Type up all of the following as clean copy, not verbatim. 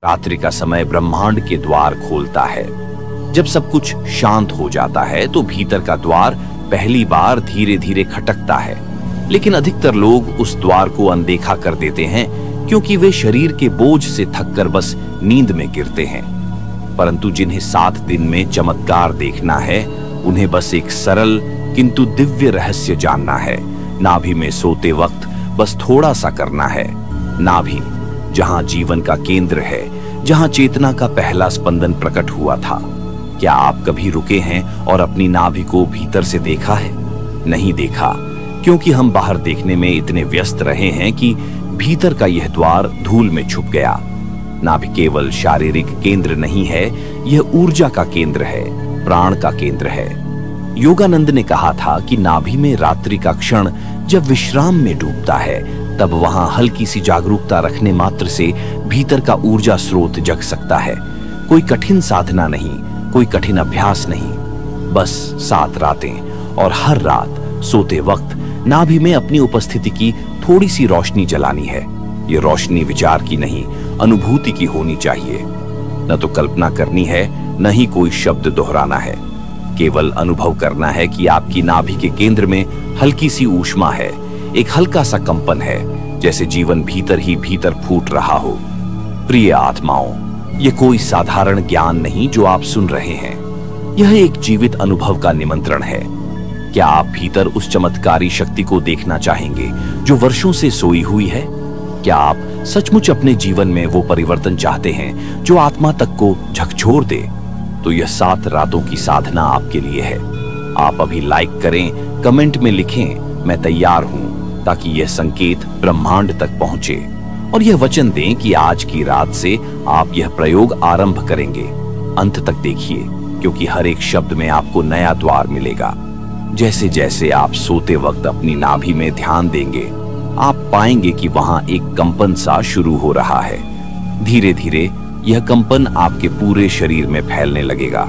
रात्रि का समय ब्रह्मांड के द्वार खोलता है। जब सब कुछ शांत हो जाता है तो भीतर का द्वार पहली बार धीरे धीरे खटकता है, लेकिन अधिकतर लोग उस द्वार को अनदेखा कर देते हैं क्योंकि वे शरीर के बोझ से थककर बस नींद में गिरते हैं। परंतु जिन्हें 7 दिन में चमत्कार देखना है, उन्हें बस एक सरल किंतु दिव्य रहस्य जानना है। नाभि में सोते वक्त बस थोड़ा सा करना है। नाभि, जहां जीवन का केंद्र है, जहां चेतना का पहला स्पंदन प्रकट हुआ था। क्या आप कभी रुके हैं और अपनी नाभि को भीतर से देखा है? नहीं देखा, क्योंकि हम बाहर देखने में इतने व्यस्त रहे हैं कि भीतर का यह द्वार धूल में छुप गया। नाभि केवल शारीरिक केंद्र नहीं है, यह ऊर्जा का केंद्र है, प्राण का केंद्र है। योगानंद ने कहा था कि नाभि में रात्रि का क्षण जब विश्राम में डूबता है, तब वहां हल्की सी जागरूकता रखने मात्र से भीतर का ऊर्जा स्रोत जग सकता है। कोई कठिन साधना नहीं, कोई कठिन अभ्यास नहीं, बस 7 रातें, और हर रात सोते वक्त नाभि में अपनी उपस्थिति की थोड़ी सी रोशनी जलानी है। ये रोशनी विचार की नहीं, अनुभूति की होनी चाहिए। न तो कल्पना करनी है, न ही कोई शब्द दोहराना है। केवल अनुभव करना है कि आपकी नाभि के केंद्र में हल्की सी ऊष्मा है, एक हल्का सा कंपन है, जैसे जीवन भीतर ही भीतर फूट रहा हो। प्रिय आत्माओं, यह कोई साधारण ज्ञान नहीं जो आप सुन रहे हैं, यह एक जीवित अनुभव का निमंत्रण है। क्या आप भीतर उस चमत्कारी शक्ति को देखना चाहेंगे जो वर्षों से सोई हुई है? क्या आप सचमुच अपने जीवन में वो परिवर्तन चाहते हैं जो आत्मा तक को झकझोर दे? तो यह 7 रातों की साधना आपके लिए है। आप अभी लाइक करें, कमेंट में लिखें, मैं तैयार हूं, ताकि यह संकेत ब्रह्मांड तक पहुंचे, और यह वचन दें कि आज की रात से आप यह प्रयोग आरंभ करेंगे। अंत तक देखिए, क्योंकि हर एक शब्द में आपको नया द्वार मिलेगा। जैसे जैसे आप सोते वक्त अपनी नाभि में ध्यान देंगे, आप पाएंगे कि वहां एक कंपन सा शुरू हो रहा है। धीरे धीरे यह कंपन आपके पूरे शरीर में फैलने लगेगा।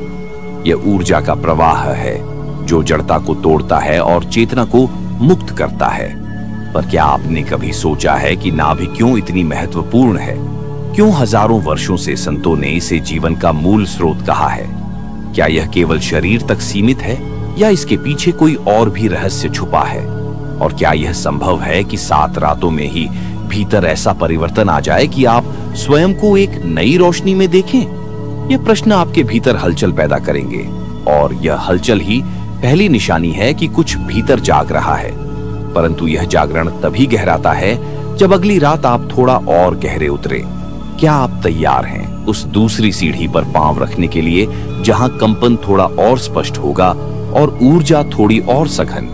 यह ऊर्जा का प्रवाह है जो जड़ता को तोड़ता है और चेतना को मुक्त करता है। पर क्या आपने कभी सोचा है कि नाभि क्यों इतनी महत्वपूर्ण है? क्यों हजारों वर्षों से संतों ने इसे जीवन का मूल स्रोत कहा है? क्या यह केवल शरीर तक सीमित है, या इसके पीछे कोई और भी रहस्य छुपा है? और क्या यह संभव है कि 7 रातों में ही भीतर ऐसा परिवर्तन आ जाए कि आप स्वयं को एक नई रोशनी में देखें? यह प्रश्न आपके भीतर हलचल पैदा करेंगे, और यह हलचल ही पहली निशानी है कि कुछ भीतर जाग रहा है। परंतु यह जागरण तभी गहराता है जब अगली रात आप थोड़ा और गहरे उतरे। क्या आप तैयार हैं उस दूसरी सीढ़ी पर पांव रखने के लिए, जहां कंपन थोड़ा और स्पष्ट होगा और ऊर्जा थोड़ी और सघन?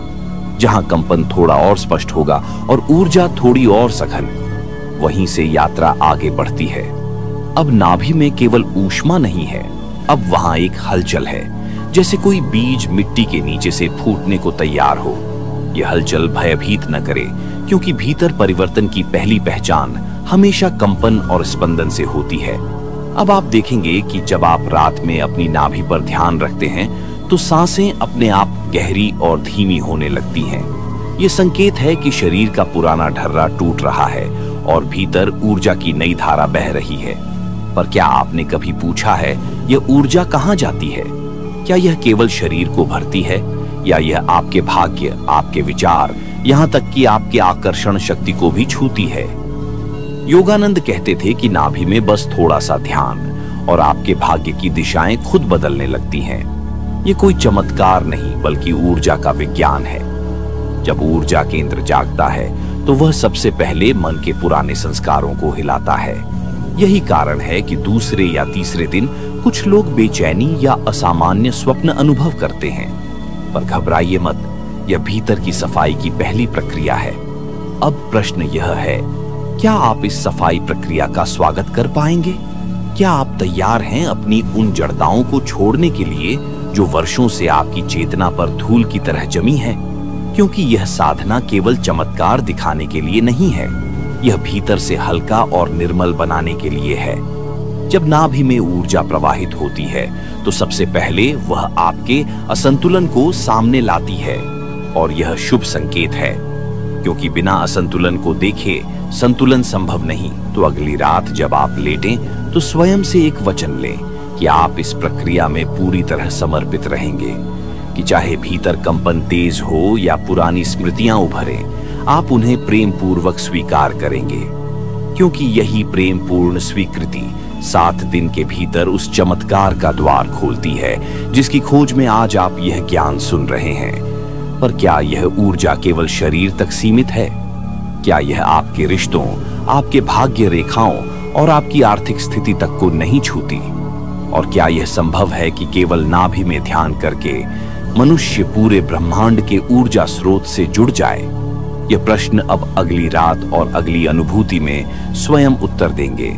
जहां कंपन थोड़ा और स्पष्ट होगा और ऊर्जा थोड़ी और सघन, वहीं से यात्रा आगे बढ़ती है। अब नाभि में केवल ऊष्मा नहीं है, अब वहां एक हलचल है, जैसे कोई बीज मिट्टी के नीचे से फूटने को तैयार हो। यह हलचल भयभीत न करे, क्योंकि भीतर परिवर्तन की पहली पहचान हमेशा कंपन और स्पंदन से होती है। अब आप देखेंगे कि जब आप रात में अपनी नाभि पर ध्यान रखते हैं तो सांसें अपने आप गहरी और धीमी होने लगती हैं। ये संकेत है कि शरीर का पुराना ढर्रा टूट रहा है और भीतर ऊर्जा की नई धारा बह रही है। पर क्या आपने कभी पूछा है, यह ऊर्जा कहाँ जाती है? क्या यह केवल शरीर को भरती है, या यह आपके भाग्य, आपके विचार, यहाँ तक कि आपके आकर्षण शक्ति को भी छूती है? योगानंद कहते थे कि नाभि में बस थोड़ा सा ध्यान और आपके भाग्य की दिशाएं खुद बदलने लगती हैं। ये कोई चमत्कार नहीं, बल्कि ऊर्जा का विज्ञान है। जब ऊर्जा केंद्र जागता है तो वह सबसे पहले मन के पुराने संस्कारों को हिलाता है। यही कारण है कि दूसरे या तीसरे दिन कुछ लोग बेचैनी या असामान्य स्वप्न अनुभव करते हैं। पर घबराइए मत, यह भीतर की सफाई की पहली प्रक्रिया है। अब प्रश्न यह है, क्या आप इस सफाई प्रक्रिया का स्वागत कर पाएंगे? क्या आप तैयार हैं अपनी उन जड़ताओं को छोड़ने के लिए जो वर्षों से आपकी चेतना पर धूल की तरह जमी है? क्योंकि यह साधना केवल चमत्कार दिखाने के लिए नहीं है, यह भीतर से हल्का और निर्मल बनाने के लिए है। जब नाभि में ऊर्जा प्रवाहित होती है तो सबसे पहले वह आपके असंतुलन को सामने लाती है, और यह शुभ संकेत है। क्योंकि बिना असंतुलन को देखे संतुलन संभव नहीं। तो अगली रात जब आप लेटें तो स्वयं से एक वचन लें कि आप इस प्रक्रिया में पूरी तरह समर्पित रहेंगे, कि चाहे भीतर कंपन तेज हो या पुरानी स्मृतियां उभरे, आप उन्हें प्रेम पूर्वक स्वीकार करेंगे, क्योंकि यही प्रेम पूर्ण स्वीकृति 7 दिन के भीतर उस चमत्कार का द्वार खोलती है जिसकी खोज में आज आप यह ज्ञान सुन रहे हैं। पर क्या यह ऊर्जा केवल शरीर तक सीमित है? क्या यह आपके रिश्तों, आपके भाग्य रेखाओं और आपकी आर्थिक स्थिति तक को नहीं छूती? और क्या यह संभव है कि केवल नाभि में ध्यान करके मनुष्य पूरे ब्रह्मांड के ऊर्जा स्रोत से जुड़ जाए? यह प्रश्न अब अगली रात और अगली अनुभूति में स्वयं उत्तर देंगे।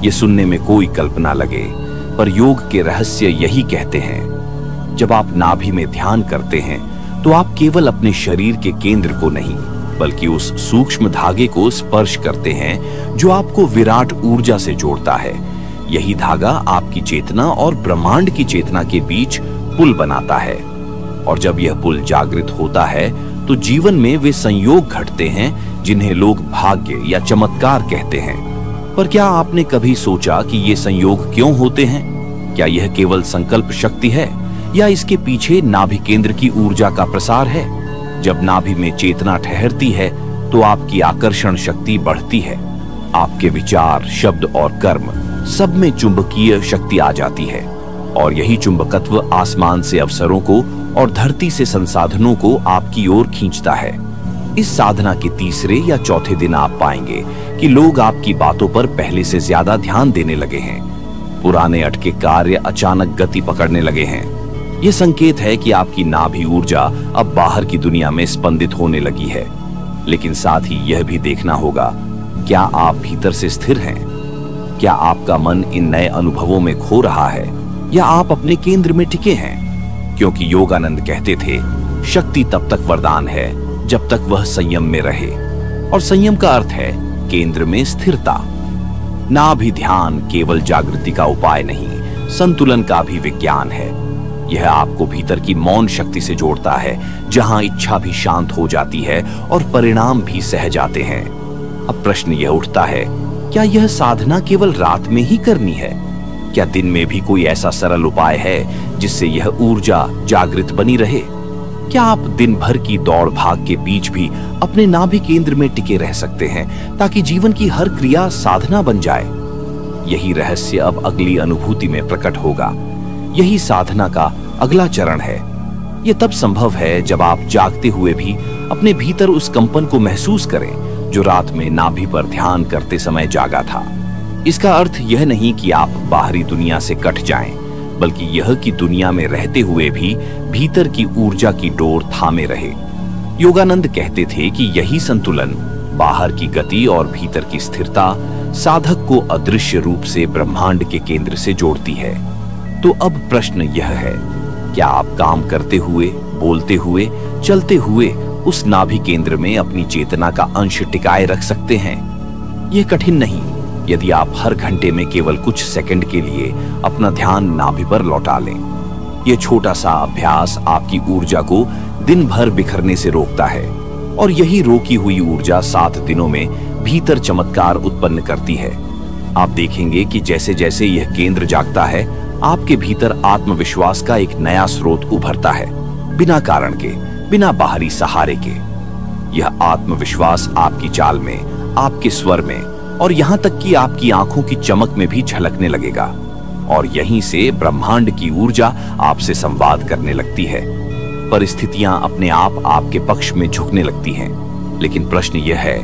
ये सुनने में कोई कल्पना लगे, पर योग के रहस्य यही कहते हैं, जब आप नाभि में ध्यान करते हैं तो आप केवल अपने शरीर के केंद्र को नहीं, बल्कि उस सूक्ष्म धागे को स्पर्श करते हैं जो आपको विराट ऊर्जा से जोड़ता है। यही धागा आपकी चेतना और ब्रह्मांड की चेतना के बीच पुल बनाता है। और जब यह पुल जागृत होता है तो जीवन में वे संयोग घटते हैं जिन्हें लोग भाग्य या चमत्कार कहते हैं। पर क्या आपने कभी सोचा कि ये संयोग क्यों होते हैं? क्या यह केवल संकल्प शक्ति है या इसके पीछे नाभि केंद्र की ऊर्जा का प्रसार है? जब नाभि में चेतना ठहरती है तो आपकी आकर्षण शक्ति बढ़ती है। आपके विचार, शब्द और कर्म सब में चुंबकीय शक्ति आ जाती है, और यही चुंबकत्व आसमान से अवसरों को और धरती से संसाधनों को आपकी ओर खींचता है। इस साधना के तीसरे या चौथे दिन आप पाएंगे कि लोग आपकी बातों पर पहले से ज्यादा ध्यान देने लगे हैं। पुराने अटके कार्य अचानक गति पकड़ने लगे हैं। यह संकेत है कि आपकी नाभि ऊर्जा अब बाहर की दुनिया में स्पंदित होने लगी है। लेकिन साथ ही यह भी देखना होगा, क्या आप भीतर से स्थिर हैं? क्या आपका मन इन नए अनुभवों में खो रहा है या आप अपने केंद्र में टिके हैं? क्योंकि योगानंद कहते थे, शक्ति तब तक वरदान है जब तक वह संयम में रहे, और संयम का अर्थ है केंद्र में स्थिरता। नाभि ध्यान केवल जागृति का उपाय नहीं, संतुलन का भी विज्ञान है। यह आपको भीतर की मौन शक्ति से जोड़ता है, जहां इच्छा भी शांत हो जाती है और परिणाम भी सहज आते हैं। अब प्रश्न यह उठता है, क्या यह साधना केवल रात में ही करनी है? क्या दिन में भी कोई ऐसा सरल उपाय है जिससे यह ऊर्जा जागृत बनी रहे? क्या आप दिन भर की दौड़ भाग के बीच भी अपने नाभि केंद्र में टिके रह सकते हैं, ताकि जीवन की हर क्रिया साधना बन जाए? यही रहस्य अब अगली अनुभूति में प्रकट होगा। यही साधना का अगला चरण है। यह तब संभव है जब आप जागते हुए भी अपने भीतर उस कंपन को महसूस करें जो रात में नाभि पर ध्यान करते समय जागा था। इसका अर्थ यह नहीं कि आप बाहरी दुनिया से कट जाएं, बल्कि यह कि दुनिया में रहते हुए भी भीतर की ऊर्जा की डोर थामे रहे। योगानंद कहते थे कि यही संतुलन, बाहर की गति और भीतर की स्थिरता, साधक को अदृश्य रूप से ब्रह्मांड के केंद्र से जोड़ती है। तो अब प्रश्न यह है, क्या आप काम करते हुए, बोलते हुए, चलते हुए उस नाभि केंद्र में अपनी चेतना का अंश टिकाए रख सकते हैं? यह कठिन नहीं, यदि आप हर घंटे में केवल कुछ सेकंड के लिए अपना ध्यान नाभि पर लौटा लें। यह छोटा सा अभ्यास आपकी ऊर्जा को दिन भर बिखरने से रोकता है, और यही रोकी हुई ऊर्जा 7 दिनों में भीतर चमत्कार उत्पन्न करती है। आप देखेंगे कि जैसे जैसे यह केंद्र जागता है, आपके भीतर आत्मविश्वास का एक नया स्रोत उभरता है, बिना कारण के, बिना बाहरी सहारे के। यह आत्मविश्वास आपकी चाल में, आपके स्वर में और यहां तक कि आपकी आंखों की चमक में भी झलकने लगेगा, और यहीं से ब्रह्मांड की ऊर्जा आपसे संवाद करने लगती है। परिस्थितियां अपने आप आपके पक्ष में झुकने लगती हैं। लेकिन प्रश्न यह है,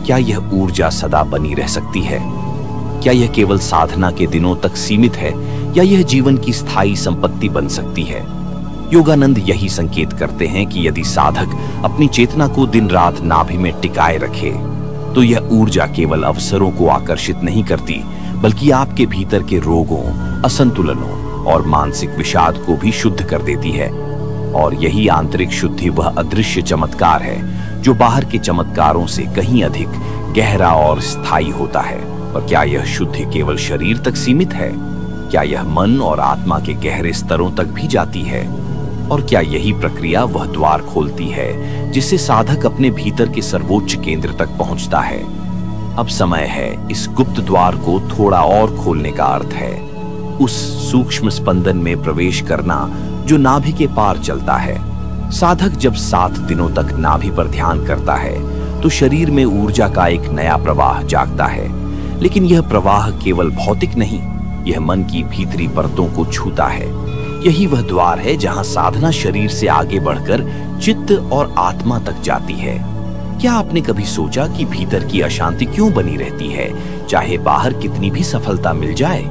क्या यह ऊर्जा सदा बनी रह सकती है? क्या यह केवल साधना के दिनों तक सीमित है, या यह जीवन की स्थायी संपत्ति बन सकती है? योगानंद यही संकेत करते हैं कि यदि साधक अपनी चेतना को दिन रात नाभि में टिकाए रखे, तो यह ऊर्जा केवल अवसरों को आकर्षित नहीं करती, बल्कि आपके भीतर के रोगों, असंतुलनों और मानसिक विषाद को भी शुद्ध कर देती है। और यही आंतरिक शुद्धि वह अदृश्य चमत्कार है जो बाहर के चमत्कारों से कहीं अधिक गहरा और स्थायी होता है। पर क्या यह शुद्धि केवल शरीर तक सीमित है? क्या यह मन और आत्मा के गहरे स्तरों तक भी जाती है? और क्या यही प्रक्रिया वह द्वार खोलती है जिससे साधक अपने भीतर के सर्वोच्च केंद्र तक पहुंचता है? अब समय है इस गुप्त द्वार को थोड़ा और खोलने का। अर्थ है उस सूक्ष्म स्पंदन में प्रवेश करना जो नाभि के पार चलता है। साधक जब 7 दिनों तक नाभि पर ध्यान करता है तो शरीर में ऊर्जा का एक नया प्रवाह जागता है। लेकिन यह प्रवाह केवल भौतिक नहीं, यह मन की भीतरी परतों को छूता है। यही वह द्वार है जहां साधना शरीर से आगे बढ़कर चित्त और आत्मा तक जाती है। क्या आपने कभी सोचा कि भीतर की अशांति क्यों बनी रहती है, चाहे बाहर कितनी भी सफलता मिल जाए?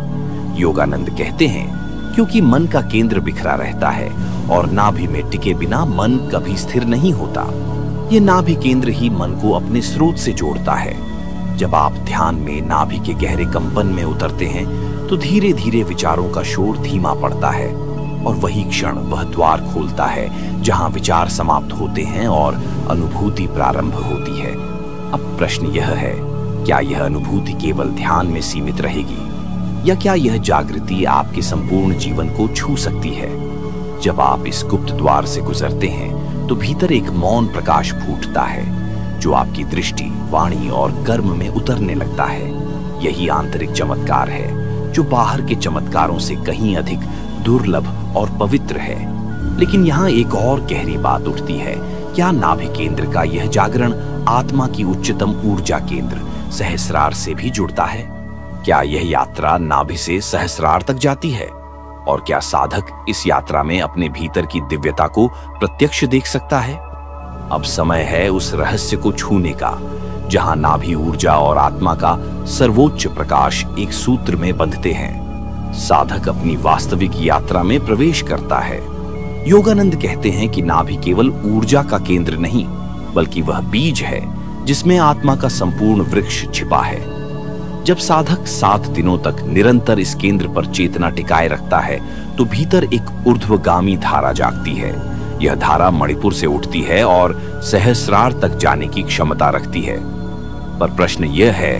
योगानंद कहते हैं क्योंकि मन का केंद्र बिखरा रहता है और नाभि में टिके बिना मन कभी स्थिर नहीं होता। ये नाभि केंद्र ही मन को अपने स्रोत से जोड़ता है। जब आप ध्यान में नाभि के गहरे कंपन में उतरते हैं तो धीरे धीरे विचारों का शोर धीमा पड़ता है और वही क्षण वह द्वार खोलता है जहां विचार समाप्त होते हैं और अनुभूति प्रारंभ होती है। अब प्रश्न यह है, क्या यह अनुभूति केवल ध्यान में सीमित रहेगी या क्या यह जागृति आपके संपूर्ण जीवन को छू सकती है? जब आप इस गुप्त द्वार से गुजरते हैं तो भीतर एक मौन प्रकाश फूटता है जो आपकी दृष्टि, वाणी और कर्म में उतरने लगता है। यही आंतरिक चमत्कार है जो बाहर के चमत्कारों से कहीं अधिक दुर्लभ और पवित्र है। लेकिन यहाँ एक और गहरी बात उठती है, क्या नाभि केंद्र का यह जागरण आत्मा की उच्चतम ऊर्जा केंद्र सहस्रार से भी जुड़ता है? क्या यह यात्रा नाभि से सहस्रार तक जाती है? और क्या साधक इस यात्रा में अपने भीतर की दिव्यता को प्रत्यक्ष देख सकता है? अब समय है उस रहस्य को छूने का जहां नाभि ऊर्जा और आत्मा का सर्वोच्च प्रकाश एक सूत्र में बंधते हैं। साधक अपनी वास्तविक यात्रा में प्रवेश करता है। योगानंद कहते हैं कि नाभि केवल ऊर्जा का केंद्र नहीं बल्कि वह बीज है जिसमें आत्मा का संपूर्ण वृक्ष छिपा है। जब साधक 7 दिनों तक निरंतर इस केंद्र पर चेतना टिकाए रखता है तो भीतर एक ऊर्ध्वगामी धारा जागती है। यह धारा मणिपुर से उठती है और सहस्रार तक जाने की क्षमता रखती है। पर प्रश्न यह है,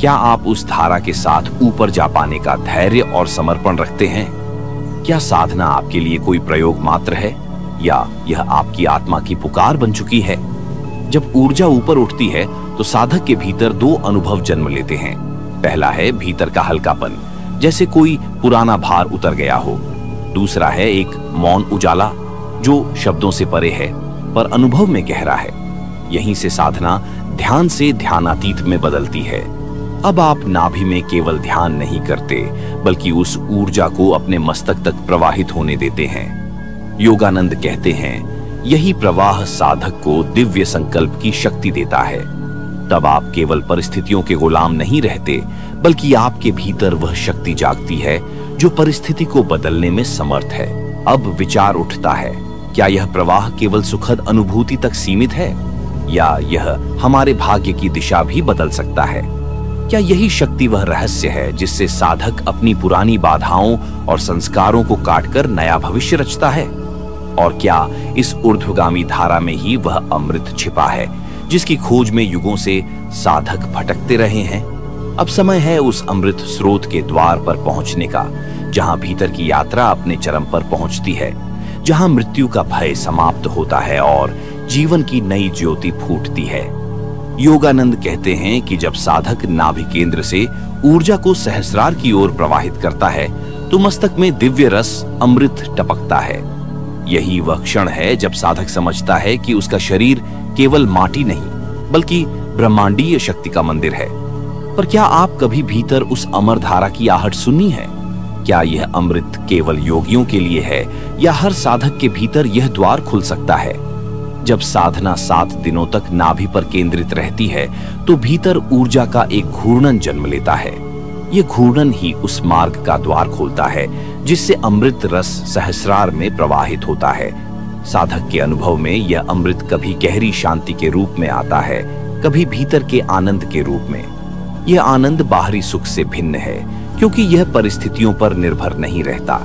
क्या आप उस धारा के साथ ऊपर जा पाने का धैर्य और समर्पण रखते हैं? क्या साधना आपके लिए कोई प्रयोग मात्र है या यह आपकी आत्मा की पुकार बन चुकी है? जब ऊर्जा ऊपर उठती है तो साधक के भीतर 2 अनुभव जन्म लेते हैं। पहला है भीतर का हल्कापन, जैसे कोई पुराना भार उतर गया हो। दूसरा है एक मौन उजाला जो शब्दों से परे है पर अनुभव में गहरा है। यहीं से साधना ध्यान से ध्यानातीत में बदलती है। अब आप नाभि में केवल ध्यान नहीं करते बल्कि उस ऊर्जा को अपने मस्तक तक प्रवाहित होने देते हैं। योगानंद कहते हैं यही प्रवाह साधक को दिव्य संकल्प की शक्ति देता है। तब आप केवल परिस्थितियों के गुलाम नहीं रहते बल्कि आपके भीतर वह शक्ति जागती है जो परिस्थिति को बदलने में समर्थ है। अब विचार उठता है, क्या यह प्रवाह केवल सुखद अनुभूति तक सीमित है या यह हमारे भाग्य की दिशा भी बदल सकता है? क्या यही शक्ति वह रहस्य है जिससे साधक अपनी पुरानी बाधाओं और संस्कारों को काटकर नया भविष्य रचता है? और क्या इस ऊर्ध्वगामी धारा में ही वह अमृत छिपा है जिसकी खोज में युगों से साधक भटकते रहे हैं? अब समय है उस अमृत स्रोत के द्वार पर पहुंचने का जहां भीतर की यात्रा अपने चरम पर पहुंचती है, जहां मृत्यु का भय समाप्त होता है और जीवन की नई ज्योति फूटती है। योगानंद कहते हैं कि जब साधक नाभि केंद्र से ऊर्जा को सहस्रार की ओर प्रवाहित करता है तो मस्तक में दिव्य रस अमृत टपकता है। यही वह क्षण है जब साधक समझता है कि उसका शरीर केवल माटी नहीं बल्कि ब्रह्मांडीय शक्ति का मंदिर है। पर क्या आप कभी भीतर उस अमर धारा की आहट सुनी है? क्या यह अमृत केवल योगियों के लिए है या हर साधक के भीतर यह द्वार खुल सकता है? जब साधना 7 दिनों तक नाभि पर केंद्रित रहती है तो भीतर ऊर्जा का एक घूर्णन जन्म लेता है। यह घूर्णन ही उस मार्ग का द्वार खोलता है जिससे अमृत रस सहस्रार में प्रवाहित होता है। साधक के अनुभव में यह अमृत कभी गहरी शांति के रूप में आता है, कभी भीतर के आनंद के रूप में। यह आनंद बाहरी सुख से भिन्न है क्योंकि यह परिस्थितियों पर निर्भर नहीं रहता।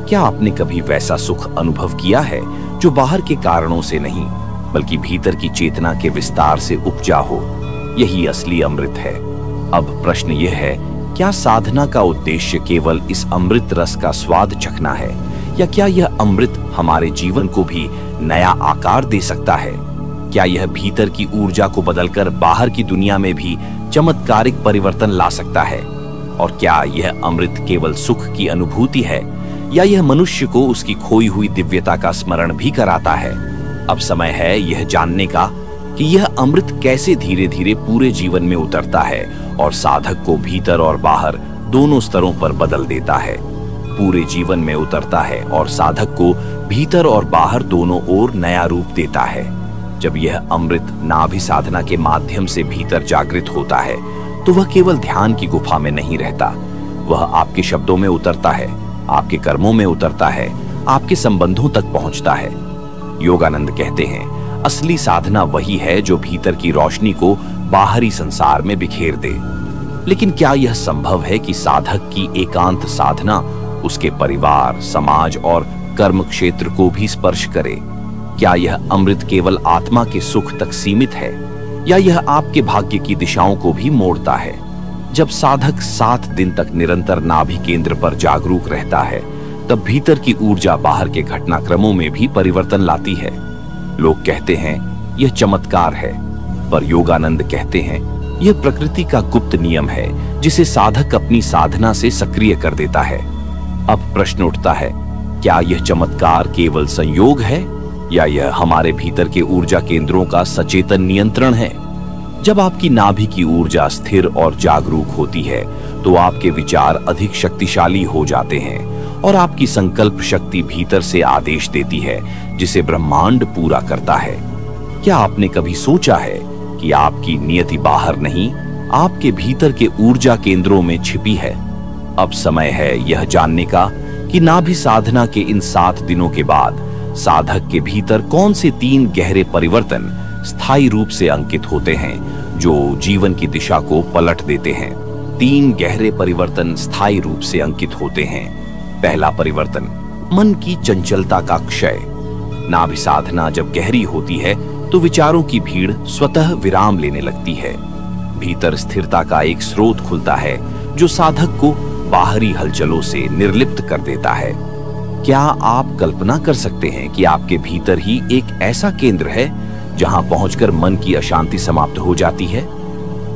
क्या आपने कभी वैसा सुख अनुभव किया है जो बाहर के कारणों से नहीं बल्कि भीतर की चेतना के विस्तार से उपजा हो? यही असली अमृत है। अब प्रश्न यह है, क्या साधना का उद्देश्य केवल इस अमृत रस का स्वाद चखना है या क्या यह अमृत हमारे जीवन को भी नया आकार दे सकता है? क्या यह भीतर की ऊर्जा को बदलकर बाहर की दुनिया में भी चमत्कारिक परिवर्तन ला सकता है? और क्या यह अमृत केवल सुख की अनुभूति है या यह मनुष्य को उसकी खोई हुई दिव्यता का स्मरण भी कराता है? अब समय है यह जानने का कि यह अमृत कैसे धीरे धीरे पूरे जीवन में उतरता है और साधक को भीतर और बाहर दोनों स्तरों पर बदल देता है। पूरे जीवन में उतरता है और साधक को भीतर और बाहर दोनों ओर नया रूप देता है। जब यह अमृत नाभि साधना के माध्यम से भीतर जागृत होता है तो वह केवल ध्यान की गुफा में नहीं रहता, वह आपके शब्दों में उतरता है, आपके कर्मों में उतरता है, आपके संबंधों तक पहुंचता है। योगानंद कहते हैं, असली साधना वही है जो भीतर की रोशनी को बाहरी संसार में बिखेर दे। लेकिन क्या यह संभव है कि साधक की एकांत साधना उसके परिवार, समाज और कर्म क्षेत्र को भी स्पर्श करे? क्या यह अमृत केवल आत्मा के सुख तक सीमित है या यह आपके भाग्य की दिशाओं को भी मोड़ता है? जब साधक 7 दिन तक निरंतर नाभि केंद्र पर जागरूक रहता है तब भीतर की ऊर्जा बाहर के घटनाक्रमों में भी परिवर्तन लाती है। लोग कहते हैं यह चमत्कार है, पर योगानंद कहते हैं यह प्रकृति का गुप्त नियम है जिसे साधक अपनी साधना से सक्रिय कर देता है। अब प्रश्न उठता है, क्या यह चमत्कार केवल संयोग है या यह हमारे भीतर के ऊर्जा केंद्रों का सचेतन नियंत्रण है? जब आपकी नाभि की ऊर्जा स्थिर और जागरूक होती है तो आपके विचार अधिक शक्तिशाली हो जाते हैं और आपकी संकल्प शक्ति भीतर से आदेश देती है जिसे ब्रह्मांड पूरा करता है। क्या आपने कभी सोचा है कि आपकी नियति बाहर नहीं, आपके भीतर के ऊर्जा केंद्रों में छिपी है? अब समय है यह जानने का कि नाभि साधना के इन 7 दिनों के बाद साधक के भीतर कौन से 3 गहरे परिवर्तन स्थायी रूप से अंकित होते हैं जो जीवन की दिशा को पलट देते हैं। 3 गहरे परिवर्तन स्थायी रूप से अंकित होते हैं। पहला परिवर्तन, मन की चंचलता का क्षय। नाभि साधना जब गहरी होती है तो विचारों की भीड़ स्वतः विराम लेने लगती है। भीतर स्थिरता का एक स्रोत खुलता है जो साधक को बाहरी हलचलों से निर्लिप्त कर देता है। क्या आप कल्पना कर सकते हैं कि आपके भीतर ही एक ऐसा केंद्र है जहां पहुंचकर मन की अशांति समाप्त हो जाती है?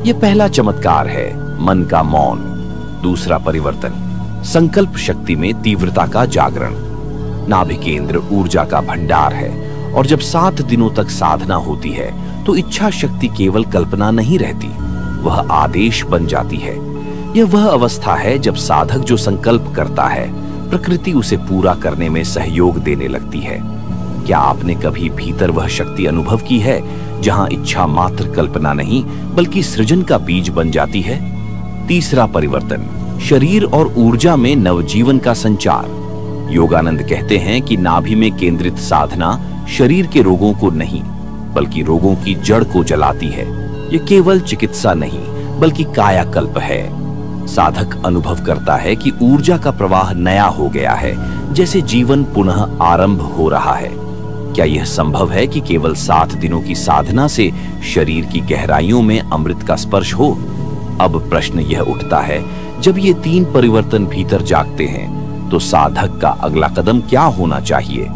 यह पहला चमत्कार है, मन का मौन। दूसरा परिवर्तन, संकल्प शक्ति में तीव्रता का जागरण। नाभि केंद्र ऊर्जा का भंडार है और जब 7 दिनों तक साधना होती है तो इच्छा शक्ति केवल कल्पना नहीं रहती, वह आदेश बन जाती है। यह वह अवस्था है जब साधक जो संकल्प करता है प्रकृति उसे पूरा करने में सहयोग देने लगती है। क्या आपने कभी भीतर वह शक्ति अनुभव की है जहां इच्छा मात्र कल्पना नहीं बल्कि सृजन का बीज बन जाती है? तीसरा परिवर्तन, शरीर और ऊर्जा में नवजीवन का संचार। योगानंद कहते हैं कि नाभि में केंद्रित साधना शरीर के रोगों को नहीं बल्कि रोगों की जड़ को जलाती है। यह केवल चिकित्सा नहीं बल्कि कायाकल्प है। साधक अनुभव करता है कि ऊर्जा का प्रवाह नया हो गया है, जैसे जीवन पुनः आरंभ हो रहा है। क्या यह संभव है कि केवल 7 दिनों की साधना से शरीर की गहराइयों में अमृत का स्पर्श हो? अब प्रश्न यह उठता है, जब ये 3 परिवर्तन भीतर जागते हैं तो साधक का अगला कदम क्या होना चाहिए?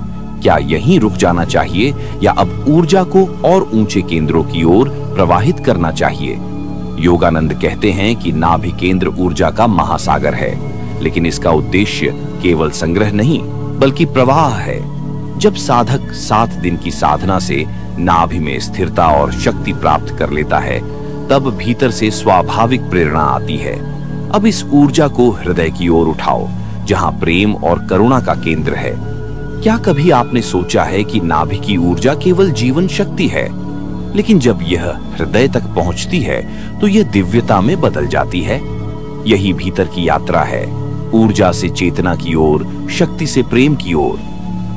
क्या यहीं रुक जाना चाहिए या अब ऊर्जा को और ऊंचे केंद्रों की ओर प्रवाहित करना चाहिए? योगानंद कहते हैं कि नाभि केंद्र ऊर्जा का महासागर है, लेकिन इसका उद्देश्य केवल संग्रह नहीं बल्कि प्रवाह है। जब साधक 7 दिन की साधना से नाभि में स्थिरता और शक्ति प्राप्त कर लेता है तब भीतर से स्वाभाविक प्रेरणा आती है। अब इस ऊर्जा को हृदय की ओर उठाओ जहां प्रेम और करुणा का केंद्र है। क्या कभी आपने सोचा है कि नाभि की ऊर्जा केवल जीवन शक्ति है, लेकिन जब यह हृदय तक पहुंचती है तो यह दिव्यता में बदल जाती है? यही भीतर की यात्रा है, ऊर्जा से चेतना की ओर, शक्ति से प्रेम की ओर।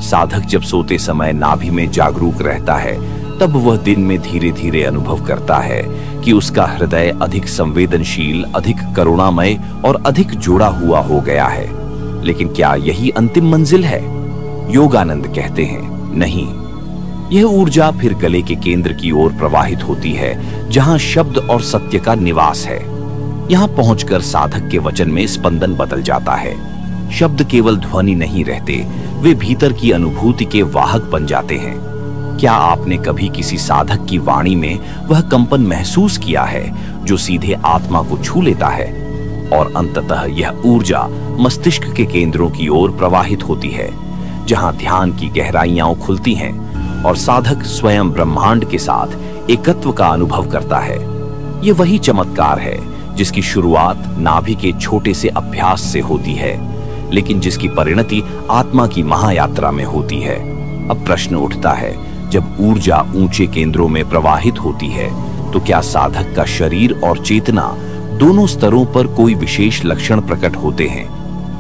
साधक जब सोते समय नाभि में जागरूक रहता है तब वह दिन में धीरे धीरे अनुभव करता है कि उसका हृदय अधिक संवेदनशील, अधिक करुणामय और अधिक जुड़ा हुआ हो गया है। लेकिन क्या यही अंतिम मंजिल है? योगानंद कहते हैं, नहीं। यह ऊर्जा फिर गले के केंद्र की ओर प्रवाहित होती है जहां शब्द और सत्य का निवास है। यहां पहुंचकर साधक के वचन में स्पंदन बदल जाता है। शब्द केवल ध्वनि नहीं रहते, वे भीतर की अनुभूति के वाहक बन जाते हैं। क्या आपने कभी किसी साधक की वाणी में वह कंपन महसूस किया है जो सीधे आत्मा को छू लेता है और अंततः यह ऊर्जा मस्तिष्क के केंद्रों की ओर प्रवाहित होती है, जहां ध्यान की गहराइयां खुलती हैं और साधक स्वयं ब्रह्मांड के साथ एकत्व का अनुभव करता है। यह वही चमत्कार है जिसकी शुरुआत नाभि के छोटे से अभ्यास से होती है, लेकिन जिसकी परिणति आत्मा की महायात्रा में होती है। अब प्रश्न उठता है, जब ऊर्जा ऊंचे केंद्रों में प्रवाहित होती है तो क्या साधक का शरीर और चेतना दोनों स्तरों पर कोई विशेष लक्षण प्रकट होते हैं?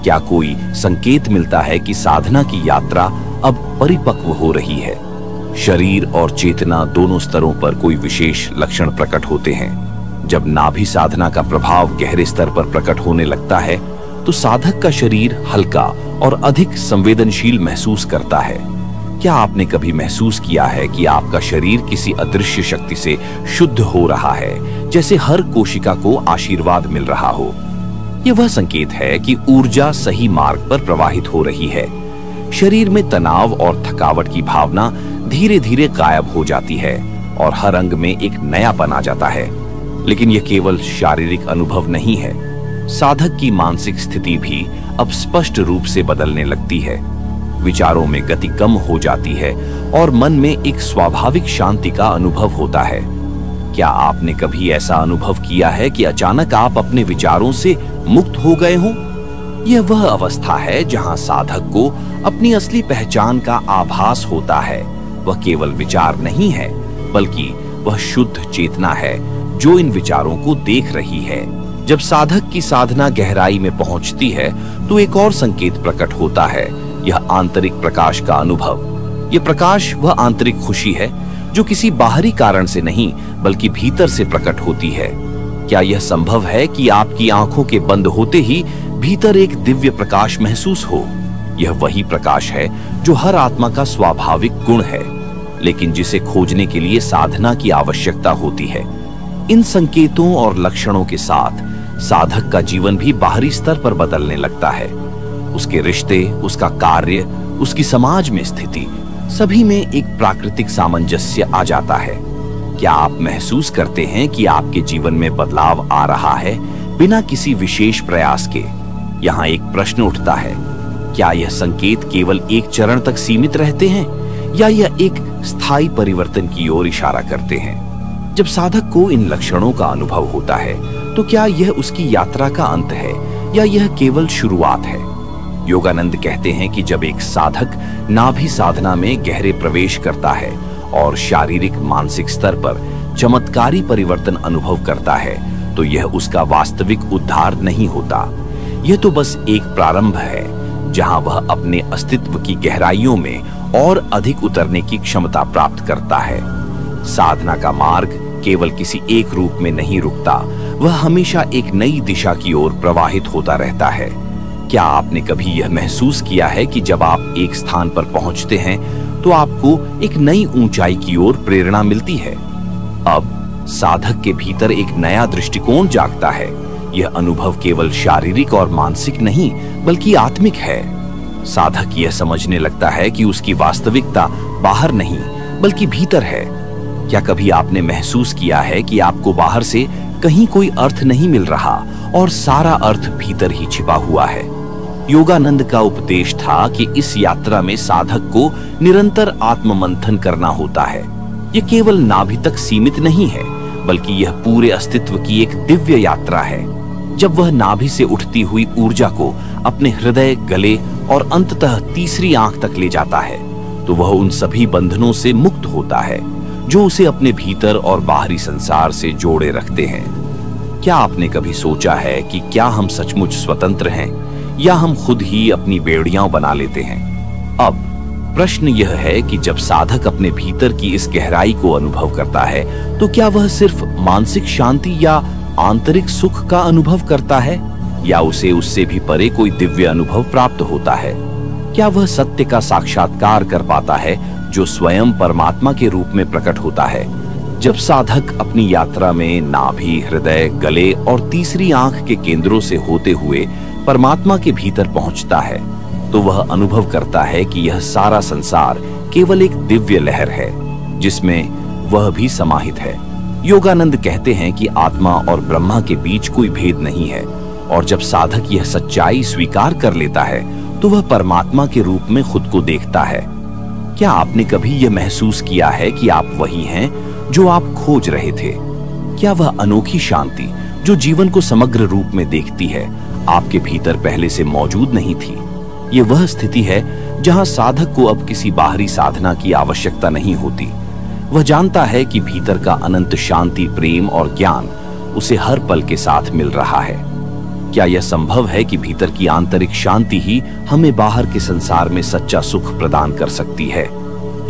क्या कोई संकेत मिलता है कि साधना की यात्रा अब परिपक्व हो रही है? शरीर और चेतना दोनों स्तरों पर कोई विशेष लक्षण प्रकट होते हैं। जब नाभि साधना का प्रभाव गहरे स्तर पर प्रकट होने लगता है तो साधक का शरीर हल्का और अधिक संवेदनशील महसूस करता है। क्या आपने कभी महसूस किया है कि आपका शरीर किसी अदृश्य शक्ति से शुद्ध हो रहा है, जैसे हर कोशिका को आशीर्वाद मिल रहा हो? यह वह संकेत है कि ऊर्जा सही मार्ग पर प्रवाहित हो रही है। शरीर में तनाव और थकावट की भावना धीरे धीरे गायब हो जाती है और हर अंग में एक नयापन आ जाता है। लेकिन यह केवल शारीरिक अनुभव नहीं है, साधक की मानसिक स्थिति भी अब स्पष्ट रूप से बदलने लगती है। विचारों में गति कम हो जाती है और मन में एक स्वाभाविक शांति का अनुभव होता है। क्या आपने कभी ऐसा अनुभव किया है कि अचानक आप अपने विचारों से मुक्त हो गए हों? यह वह अवस्था है जहां साधक को अपनी असली पहचान का आभास होता है। वह केवल विचार नहीं है, बल्कि वह शुद्ध चेतना है जो इन विचारों को देख रही है। जब साधक की साधना गहराई में पहुंचती है तो एक और संकेत प्रकट होता है, यह आंतरिक प्रकाश का अनुभव। यह प्रकाश वह आंतरिक खुशी है जो किसी बाहरी कारण से नहीं बल्कि भीतर से प्रकट होती है। क्या यह संभव है कि आपकी आंखों के बंद होते ही भीतर एक दिव्य प्रकाश महसूस हो? यह वही प्रकाश है जो हर आत्मा का स्वाभाविक गुण है, लेकिन जिसे खोजने के लिए साधना की आवश्यकता होती है। इन संकेतों और लक्षणों के साथ साधक का जीवन भी बाहरी स्तर पर बदलने लगता है। उसके रिश्ते, उसका कार्य, उसकी समाज में स्थिति, सभी में एक प्राकृतिक सामंजस्य आ जाता है। क्या आप महसूस करते हैं कि आपके जीवन में बदलाव आ रहा है बिना किसी विशेष प्रयास के? यहाँ एक प्रश्न उठता है, क्या यह संकेत केवल एक चरण तक सीमित रहते हैं या यह एक स्थायी परिवर्तन की ओर इशारा करते हैं? जब साधक को इन लक्षणों का अनुभव होता है तो क्या यह उसकी यात्रा का अंत है या यह केवल शुरुआत है? योगानंद कहते हैं कि जब एक साधक नाभि साधना में गहरे प्रवेश करता है और शारीरिक मानसिक स्तर पर चमत्कारी परिवर्तन अनुभव करता है तो यह उसका वास्तविक उद्धार नहीं होता। यह तो बस एक प्रारंभ है जहां वह अपने अस्तित्व की गहराइयों में और अधिक उतरने की क्षमता प्राप्त करता है। साधना का मार्ग केवल किसी एक रूप में नहीं रुकता, वह हमेशा एक नई दिशा की ओर प्रवाहित होता रहता है। क्या आपने कभी यह महसूस किया है कि जब आप एक स्थान पर पहुंचते हैं तो आपको एक नई ऊंचाई की ओर प्रेरणा मिलती है? अब साधक के भीतर एक नया दृष्टिकोण जागता है। यह अनुभव केवल शारीरिक और मानसिक नहीं बल्कि आत्मिक है। साधक यह समझने लगता है कि उसकी वास्तविकता बाहर नहीं बल्कि भीतर है। क्या कभी आपने महसूस किया है कि आपको बाहर से कहीं कोई अर्थ नहीं मिल रहा और सारा अर्थ भीतर ही छिपा हुआ है? योगानंद का उपदेश था कि इस यात्रा में साधक को निरंतर आत्ममंथन करना होता है। यह केवल नाभि तक सीमित नहीं है बल्कि यह पूरे अस्तित्व की एक दिव्य यात्रा है। जब वह नाभि से उठती हुई ऊर्जा को अपने हृदय, गले और अंततः तीसरी आंख तक ले जाता है तो वह उन सभी बंधनों से मुक्त होता है जो उसे अपने भीतर और बाहरी संसार से जोड़े रखते हैं। क्या आपने कभी सोचा है कि क्या हम सचमुच स्वतंत्र हैं या हम खुद ही अपनी बेड़ियां बना लेते हैं? अब प्रश्न यह है कि जब साधक अपने भीतर की इस गहराई को अनुभव करता है तो क्या वह सिर्फ मानसिक शांति या आंतरिक सुख का अनुभव करता है या उसे उससे भी परे कोई दिव्य अनुभव प्राप्त होता है? क्या वह सत्य का साक्षात्कार कर पाता है जो स्वयं परमात्मा के रूप में प्रकट होता है? जब साधक अपनी यात्रा में नाभि, हृदय, गले और तीसरी आंख के केंद्रों से होते हुए परमात्मा के भीतर पहुंचता है तो वह अनुभव करता है कि यह सारा संसार केवल एक दिव्य लहर है जिसमें वह भी समाहित है। योगानंद कहते हैं कि आत्मा और ब्रह्मा के बीच कोई भेद नहीं है, और जब साधक यह सच्चाई स्वीकार कर लेता है तो वह परमात्मा के रूप में खुद को देखता है। क्या आपने कभी यह महसूस किया है कि आप वही हैं जो आप खोज रहे थे? क्या वह अनोखी शांति जो जीवन को समग्र रूप में देखती है आपके भीतर पहले से मौजूद नहीं थी? ये वह स्थिति है जहां साधक को अब किसी बाहरी साधना की आवश्यकता नहीं होती। वह जानता है कि भीतर का अनंत शांति, प्रेम और ज्ञान उसे हर पल के साथ मिल रहा है। क्या यह संभव है कि भीतर की आंतरिक शांति ही हमें बाहर के संसार में सच्चा सुख प्रदान कर सकती है?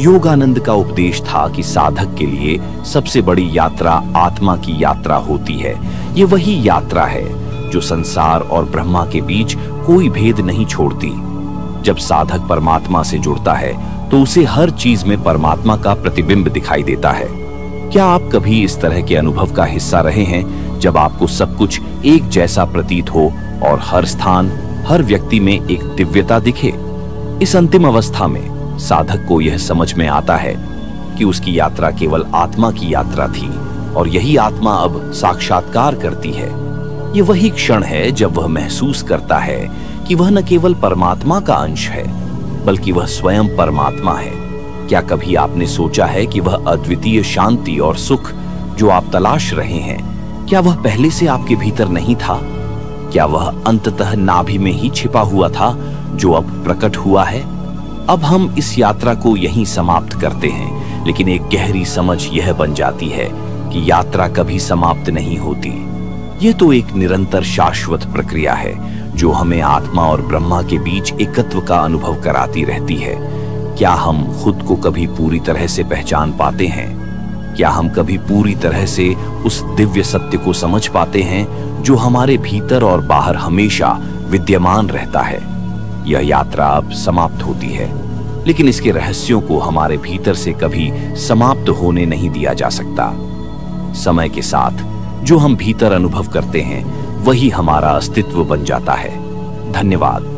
योगानंद का उपदेश था कि साधक के लिए सबसे बड़ी यात्रा आत्मा की यात्रा होती है। ये वही यात्रा है जो संसार और ब्रह्मा के बीच कोई भेद नहीं छोड़ती। जब साधक परमात्मा से जुड़ता है तो उसे हर चीज में परमात्मा का प्रतिबिंब दिखाई देता है। क्या आप कभी इस तरह के अनुभव का हिस्सा रहे हैं जब आपको सब कुछ एक जैसा प्रतीत हो और हर स्थान, हर व्यक्ति में एक दिव्यता दिखे? इस अंतिम अवस्था में साधक को यह समझ में आता है कि उसकी यात्रा केवल आत्मा की यात्रा थी और यही आत्मा अब साक्षात्कार करती है। ये वही क्षण है जब वह महसूस करता है कि वह न केवल परमात्मा का अंश है बल्कि वह स्वयं परमात्मा है। क्या कभी आपने सोचा है कि वह अद्वितीय शांति और सुख जो आप तलाश रहे हैं, क्या वह पहले से आपके भीतर नहीं था? क्या वह अंततः नाभि में ही छिपा हुआ था जो अब प्रकट हुआ है? अब हम इस यात्रा को यहीं समाप्त करते हैं, लेकिन एक गहरी समझ यह बन जाती है कि यात्रा कभी समाप्त नहीं होती। यह तो एक निरंतर शाश्वत प्रक्रिया है जो हमें आत्मा और ब्रह्मा के बीच एकत्व का अनुभव कराती रहती है। क्या हम खुद को कभी पूरी तरह से पहचान पाते हैं? क्या हम कभी पूरी तरह से उस दिव्य सत्य को समझ पाते हैं जो हमारे भीतर और बाहर हमेशा विद्यमान रहता है? यह यात्रा अब समाप्त होती है, लेकिन इसके रहस्यों को हमारे भीतर से कभी समाप्त होने नहीं दिया जा सकता। समय के साथ जो हम भीतर अनुभव करते हैं वही हमारा अस्तित्व बन जाता है। धन्यवाद।